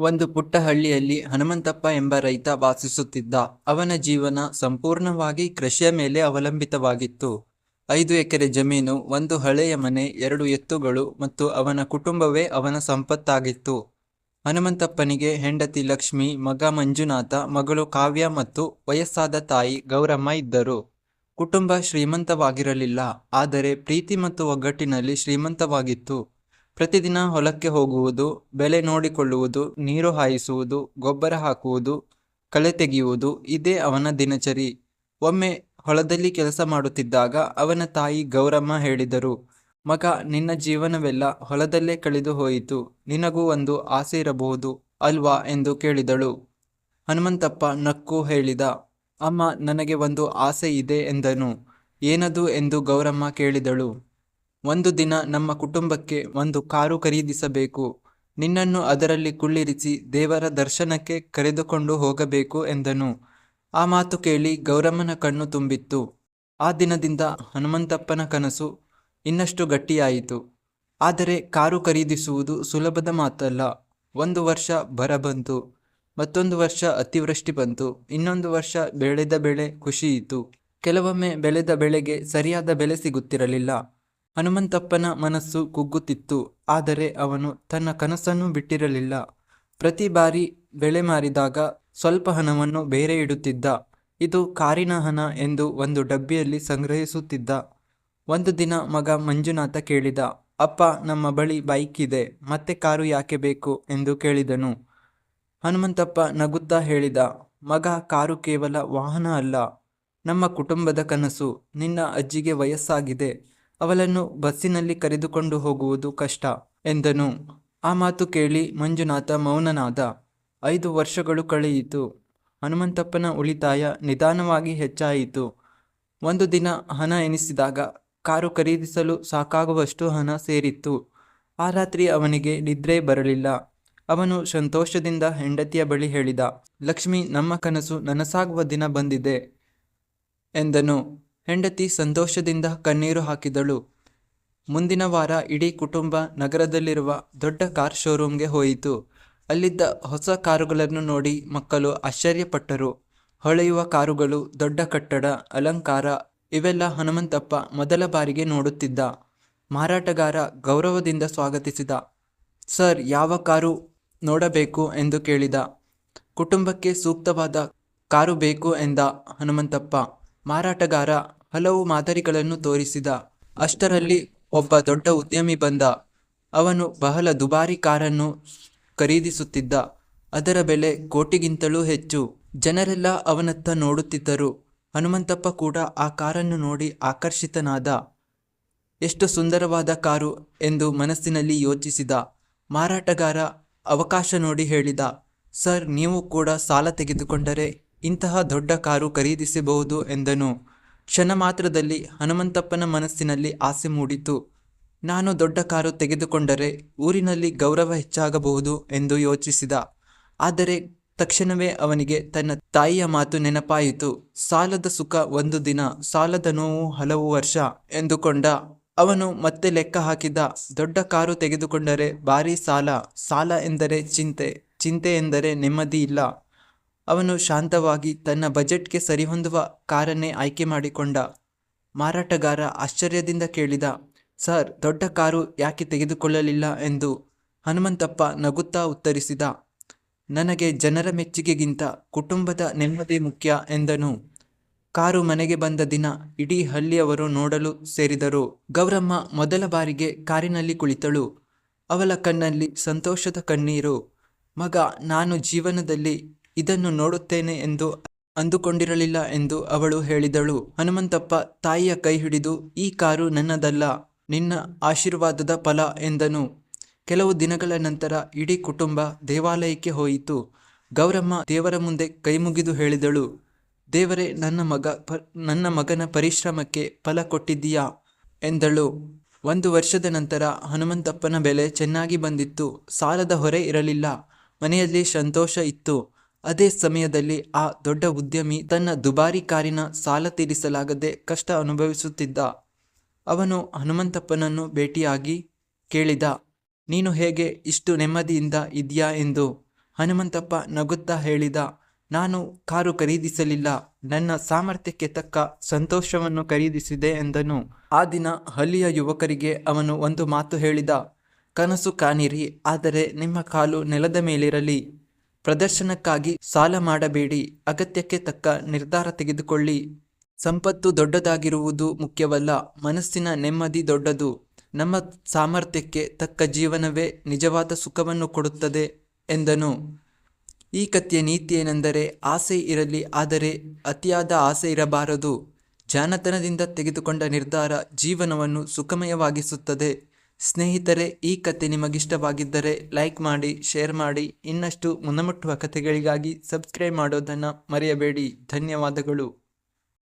ಒಂದು ಪುಟ್ಟ ಹಳ್ಳಿಯಲ್ಲಿ ಹನುಮಂತಪ್ಪ ಎಂಬ ರೈತ ವಾಸಿಸುತ್ತಿದ್ದ. ಅವನ ಜೀವನ ಸಂಪೂರ್ಣವಾಗಿ ಕೃಷಿಯ ಮೇಲೆ ಅವಲಂಬಿತವಾಗಿತ್ತು. 5 ಎಕರೆ ಜಮೀನು, ಒಂದು ಹಳೆಯ ಮನೆ, 2 ಎತ್ತುಗಳು ಮತ್ತು ಅವನ ಕುಟುಂಬವೇ ಅವನ ಸಂಪತ್ತಾಗಿತ್ತು. ಹನುಮಂತಪ್ಪನಿಗೆ ಹೆಂಡತಿ ಲಕ್ಷ್ಮಿ, ಮಗ ಮಂಜುನಾಥ, ಮಗಳು ಕಾವ್ಯ ಮತ್ತು ವಯಸ್ಸಾದ ತಾಯಿ ಗೌರಮ್ಮ ಇದ್ದರು. ಕುಟುಂಬ ಶ್ರೀಮಂತವಾಗಿರಲಿಲ್ಲ, ಆದರೆ ಪ್ರೀತಿ ಮತ್ತು ಒಗ್ಗಟ್ಟಿನಲ್ಲಿ ಶ್ರೀಮಂತವಾಗಿತ್ತು. ಪ್ರತಿದಿನ ಹೊಲಕ್ಕೆ ಹೋಗುವುದು, ಬೆಳೆ ನೋಡಿಕೊಳ್ಳುವುದು, ನೀರು ಹಾಯಿಸುವುದು, ಗೊಬ್ಬರ ಹಾಕುವುದು, ಕಳೆ ತೆಗೆಯುವುದು ಇದೇ ಅವನ ದಿನಚರಿ. ಒಮ್ಮೆ ಹೊಲದಲ್ಲಿ ಕೆಲಸ ಮಾಡುತ್ತಿದ್ದಾಗ ಅವನ ತಾಯಿ ಗೌರಮ್ಮ ಹೇಳಿದರು, ಮಗ, ನಿನ್ನ ಜೀವನವೆಲ್ಲ ಹೊಲದಲ್ಲೇ ಕಳೆದು ಹೋಯಿತು. ನಿನಗೂ ಒಂದು ಆಸೆ ಇರಬಹುದು ಅಲ್ವಾ ಎಂದು ಕೇಳಿದಳು. ಹನುಮಂತಪ್ಪ ನಕ್ಕು ಹೇಳಿದ, ಅಮ್ಮ, ನನಗೆ ಒಂದು ಆಸೆ ಇದೆ ಎಂದನು. ಏನದು ಎಂದು ಗೌರಮ್ಮ ಕೇಳಿದಳು. ಒಂದು ದಿನ ನಮ್ಮ ಕುಟುಂಬಕ್ಕೆ ಒಂದು ಕಾರು ಖರೀದಿಸಬೇಕು. ನಿನ್ನನ್ನು ಅದರಲ್ಲಿ ಕುಳ್ಳಿರಿಸಿ ದೇವರ ದರ್ಶನಕ್ಕೆ ಕರೆದುಕೊಂಡು ಹೋಗಬೇಕು ಎಂದನು. ಆ ಮಾತು ಕೇಳಿ ಗೌರಮ್ಮನ ಕಣ್ಣು ತುಂಬಿತ್ತು. ಆ ದಿನದಿಂದ ಹನುಮಂತಪ್ಪನ ಕನಸು ಇನ್ನಷ್ಟು ಗಟ್ಟಿಯಾಯಿತು. ಆದರೆ ಕಾರು ಖರೀದಿಸುವುದು ಸುಲಭದ ಮಾತಲ್ಲ. 1 ವರ್ಷ ಬರ ಬಂತು, ಮತ್ತೊಂದು ವರ್ಷ ಅತಿವೃಷ್ಟಿ ಬಂತು, ಇನ್ನೊಂದು ವರ್ಷ ಬೆಳೆದ ಬೆಳೆ ಖುಷಿಯಿತು. ಕೆಲವೊಮ್ಮೆ ಬೆಳೆದ ಬೆಳೆಗೆ ಸರಿಯಾದ ಬೆಲೆ ಸಿಗುತ್ತಿರಲಿಲ್ಲ. ಹನುಮಂತಪ್ಪನ ಮನಸ್ಸು ಕುಗ್ಗುತ್ತಿತ್ತು. ಆದರೆ ಅವನು ತನ್ನ ಕನಸನ್ನು ಬಿಟ್ಟಿರಲಿಲ್ಲ. ಪ್ರತಿ ಬಾರಿ ಬೆಳೆ ಮಾರಿದಾಗ ಸ್ವಲ್ಪ ಹಣವನ್ನು ಬೇರೆ ಇಡುತ್ತಿದ್ದ. ಇದು ಕಾರಿನ ಹಣ ಎಂದು ಒಂದು ಡಬ್ಬಿಯಲ್ಲಿ ಸಂಗ್ರಹಿಸುತ್ತಿದ್ದ. ಒಂದು ದಿನ ಮಗ ಮಂಜುನಾಥ ಕೇಳಿದ, ಅಪ್ಪ, ನಮ್ಮ ಬಳಿ ಬೈಕ್ ಇದೆ, ಮತ್ತೆ ಕಾರು ಯಾಕೆ ಬೇಕು ಎಂದು ಕೇಳಿದನು. ಹನುಮಂತಪ್ಪ ನಗುತ್ತಾ ಹೇಳಿದ, ಮಗ, ಕಾರು ಕೇವಲ ವಾಹನ ಅಲ್ಲ, ನಮ್ಮ ಕುಟುಂಬದ ಕನಸು. ನಿನ್ನ ಅಜ್ಜಿಗೆ ವಯಸ್ಸಾಗಿದೆ, ಅವಳನ್ನು ಬಸ್ಸಿನಲ್ಲಿ ಕರೆದುಕೊಂಡು ಹೋಗುವುದು ಕಷ್ಟ ಎಂದನು. ಆ ಮಾತು ಕೇಳಿ ಮಂಜುನಾಥ ಮೌನನಾದ. 5 ವರ್ಷಗಳು ಕಳೆಯಿತು. ಹನುಮಂತಪ್ಪನ ಉಳಿತಾಯ ನಿಧಾನವಾಗಿ ಹೆಚ್ಚಾಯಿತು. ಒಂದು ದಿನ ಹಣ ಎನಿಸಿದಾಗ ಕಾರು ಖರೀದಿಸಲು ಸಾಕಾಗುವಷ್ಟು ಹಣ ಸೇರಿತ್ತು. ಆ ರಾತ್ರಿ ಅವನಿಗೆ ನಿದ್ರೆ ಬರಲಿಲ್ಲ. ಅವನು ಸಂತೋಷದಿಂದ ಹೆಂಡತಿಯ ಬಳಿ ಹೇಳಿದ, ಲಕ್ಷ್ಮಿ, ನಮ್ಮ ಕನಸು ನನಸಾಗುವ ದಿನ ಬಂದಿದೆ ಎಂದನು. ಹೆಂಡತಿ ಸಂತೋಷದಿಂದ ಕಣ್ಣೀರು ಹಾಕಿದಳು. ಮುಂದಿನ ವಾರ ಇಡೀ ಕುಟುಂಬ ನಗರದಲ್ಲಿರುವ ದೊಡ್ಡ ಕಾರ್ ಶೋರೂಮ್ಗೆ ಹೋಯಿತು. ಅಲ್ಲಿದ್ದ ಹೊಸ ಕಾರುಗಳನ್ನು ನೋಡಿ ಮಕ್ಕಳು ಆಶ್ಚರ್ಯಪಟ್ಟರು. ಹೊಳೆಯುವ ಕಾರುಗಳು, ದೊಡ್ಡ ಕಟ್ಟಡ, ಅಲಂಕಾರ ಇವೆಲ್ಲ ಹನುಮಂತಪ್ಪ ಮೊದಲ ಬಾರಿಗೆ ನೋಡುತ್ತಿದ್ದ. ಮಾರಾಟಗಾರ ಗೌರವದಿಂದ ಸ್ವಾಗತಿಸಿದ. ಸರ್, ಯಾವ ಕಾರು ನೋಡಬೇಕು ಎಂದು ಕೇಳಿದ. ಕುಟುಂಬಕ್ಕೆ ಸೂಕ್ತವಾದ ಕಾರು ಬೇಕು ಎಂದ ಹನುಮಂತಪ್ಪ. ಮಾರಾಟಗಾರ ಹಲವು ಮಾದರಿಗಳನ್ನು ತೋರಿಸಿದ. ಅಷ್ಟರಲ್ಲಿ ಒಬ್ಬ ದೊಡ್ಡ ಉದ್ಯಮಿ ಬಂದ. ಅವನು ಬಹಳ ದುಬಾರಿ ಕಾರನ್ನು ಖರೀದಿಸುತ್ತಿದ್ದ. ಅದರ ಬೆಲೆ ಕೋಟಿಗಿಂತಲೂ ಹೆಚ್ಚು. ಜನರೆಲ್ಲ ಅವನತ್ತ ನೋಡುತ್ತಿದ್ದರು. ಹನುಮಂತಪ್ಪ ಕೂಡ ಆ ಕಾರನ್ನು ನೋಡಿ ಆಕರ್ಷಿತನಾದ. ಎಷ್ಟು ಸುಂದರವಾದ ಕಾರು ಎಂದು ಮನಸ್ಸಿನಲ್ಲಿ ಯೋಚಿಸಿದ. ಮಾರಾಟಗಾರ ಅವಕಾಶ ನೋಡಿ ಹೇಳಿದ, ಸರ್, ನೀವು ಕೂಡ ಸಾಲ ತೆಗೆದುಕೊಂಡರೆ ಇಂತಹ ದೊಡ್ಡ ಕಾರು ಖರೀದಿಸಬಹುದು ಎಂದನು. ಕ್ಷಣ ಮಾತ್ರದಲ್ಲಿ ಹನುಮಂತಪ್ಪನ ಮನಸ್ಸಿನಲ್ಲಿ ಆಸೆ ಮೂಡಿತು. ನಾನು ದೊಡ್ಡ ಕಾರು ತೆಗೆದುಕೊಂಡರೆ ಊರಿನಲ್ಲಿ ಗೌರವ ಹೆಚ್ಚಾಗಬಹುದು ಎಂದು ಯೋಚಿಸಿದ. ಆದರೆ ತಕ್ಷಣವೇ ಅವನಿಗೆ ತನ್ನ ತಾಯಿಯ ಮಾತು ನೆನಪಾಯಿತು. ಸಾಲದ ಸುಖ ಒಂದು ದಿನ, ಸಾಲದ ನೋವು ಹಲವು ವರ್ಷ ಎಂದುಕೊಂಡ. ಅವನು ಮತ್ತೆ ಲೆಕ್ಕ ಹಾಕಿದ. ದೊಡ್ಡ ಕಾರು ತೆಗೆದುಕೊಂಡರೆ ಭಾರೀ ಸಾಲ, ಸಾಲ ಎಂದರೆ ಚಿಂತೆ, ಚಿಂತೆ ಎಂದರೆ ನೆಮ್ಮದಿ ಇಲ್ಲ. ಅವನು ಶಾಂತವಾಗಿ ತನ್ನ ಬಜೆಟ್ಗೆ ಸರಿಹೊಂದುವ ಕಾರನ್ನೇ ಆಯ್ಕೆ ಮಾಡಿಕೊಂಡ. ಮಾರಾಟಗಾರ ಆಶ್ಚರ್ಯದಿಂದ ಕೇಳಿದ, ಸರ್, ದೊಡ್ಡ ಕಾರು ಯಾಕೆ ತೆಗೆದುಕೊಳ್ಳಲಿಲ್ಲ ಎಂದು. ಹನುಮಂತಪ್ಪ ನಗುತ್ತಾ ಉತ್ತರಿಸಿದ, ನನಗೆ ಜನರ ಮೆಚ್ಚುಗೆಗಿಂತ ಕುಟುಂಬದ ನೆಮ್ಮದಿ ಮುಖ್ಯ ಎಂದನು. ಕಾರು ಮನೆಗೆ ಬಂದ ದಿನ ಇಡೀ ಹಳ್ಳಿಯವರು ನೋಡಲು ಸೇರಿದರು. ಗೌರಮ್ಮ ಮೊದಲ ಬಾರಿಗೆ ಕಾರಿನಲ್ಲಿ ಕುಳಿತಳು. ಅವಳ ಕಣ್ಣಲ್ಲಿ ಸಂತೋಷದ ಕಣ್ಣೀರು. ಮಗ, ನಾನು ಜೀವನದಲ್ಲಿ ಇದನ್ನು ನೋಡುತ್ತೇನೆ ಎಂದು ಅಂದುಕೊಂಡಿರಲಿಲ್ಲ ಎಂದು ಅವಳು ಹೇಳಿದಳು. ಹನುಮಂತಪ್ಪ ತಾಯಿಯ ಕೈ ಹಿಡಿದು, ಈ ಕಾರು ನನ್ನದಲ್ಲ, ನಿನ್ನ ಆಶೀರ್ವಾದದ ಫಲ ಎಂದನು. ಕೆಲವು ದಿನಗಳ ನಂತರ ಇಡೀ ಕುಟುಂಬ ದೇವಾಲಯಕ್ಕೆ ಹೋಯಿತು. ಗೌರಮ್ಮ ದೇವರ ಮುಂದೆ ಕೈಮುಗಿದು ಹೇಳಿದಳು, ದೇವರೇ, ನನ್ನ ಮಗನ ಪರಿಶ್ರಮಕ್ಕೆ ಫಲ ಕೊಟ್ಟಿದ್ದೀಯಾ ಎಂದಳು. 1 ವರ್ಷದ ನಂತರ ಹನುಮಂತಪ್ಪನ ಬೆಲೆ ಚೆನ್ನಾಗಿ ಬಂದಿತ್ತು. ಸಾಲದ ಹೊರೆ ಇರಲಿಲ್ಲ. ಮನೆಯಲ್ಲಿ ಸಂತೋಷ ಇತ್ತು. ಅದೇ ಸಮಯದಲ್ಲಿ ಆ ದೊಡ್ಡ ಉದ್ಯಮಿ ತನ್ನ ದುಬಾರಿ ಕಾರಿನ ಸಾಲ ತೀರಿಸಲಾಗದೆ ಕಷ್ಟ ಅನುಭವಿಸುತ್ತಿದ್ದ. ಅವನು ಹನುಮಂತಪ್ಪನನ್ನು ಭೇಟಿಯಾಗಿ ಕೇಳಿದ, ನೀನು ಹೇಗೆ ಇಷ್ಟು ನೆಮ್ಮದಿಯಿಂದ ಇದೆಯಾ ಎಂದು. ಹನುಮಂತಪ್ಪ ನಗುತ್ತಾ ಹೇಳಿದ, ನಾನು ಕಾರು ಖರೀದಿಸಲಿಲ್ಲ, ನನ್ನ ಸಾಮರ್ಥ್ಯಕ್ಕೆ ತಕ್ಕ ಸಂತೋಷವನ್ನು ಖರೀದಿಸಿದೆ ಎಂದನು. ಆ ದಿನ ಹಳ್ಳಿಯ ಯುವಕರಿಗೆ ಅವನು ಒಂದು ಮಾತು ಹೇಳಿದ, ಕನಸು ಕಾಣಿರಿ, ಆದರೆ ನಿಮ್ಮ ಕಾಲು ನೆಲದ ಮೇಲಿರಲಿ. ಪ್ರದರ್ಶನಕ್ಕಾಗಿ ಸಾಲ ಮಾಡಬೇಡಿ, ಅಗತ್ಯಕ್ಕೆ ತಕ್ಕ ನಿರ್ಧಾರ ತೆಗೆದುಕೊಳ್ಳಿ. ಸಂಪತ್ತು ದೊಡ್ಡದಾಗಿರುವುದು ಮುಖ್ಯವಲ್ಲ, ಮನಸ್ಸಿನ ನೆಮ್ಮದಿ ದೊಡ್ಡದು. ನಮ್ಮ ಸಾಮರ್ಥ್ಯಕ್ಕೆ ತಕ್ಕ ಜೀವನವೇ ನಿಜವಾದ ಸುಖವನ್ನು ಕೊಡುತ್ತದೆ ಎಂದನು. ಈ ಕಥೆಯ ನೀತಿ ಏನೆಂದರೆ, ಆಸೆ ಇರಲಿ, ಆದರೆ ಅತಿಯಾದ ಆಸೆ ಇರಬಾರದು. ಜಾಣತನದಿಂದ ತೆಗೆದುಕೊಂಡ ನಿರ್ಧಾರ ಜೀವನವನ್ನು ಸುಖಮಯವಾಗಿಸುತ್ತದೆ. ಸ್ನೇಹಿತರೆ, ಈ ಕತೆ ನಿಮಗಿಷ್ಟವಾಗಿದ್ದರೆ ಲೈಕ್ ಮಾಡಿ, ಶೇರ್ ಮಾಡಿ. ಇನ್ನಷ್ಟು ಮನಮುಟ್ಟುವ ಕಥೆಗಳಿಗಾಗಿ ಸಬ್ಸ್ಕ್ರೈಬ್ ಮಾಡೋದನ್ನು ಮರೆಯಬೇಡಿ. ಧನ್ಯವಾದಗಳು.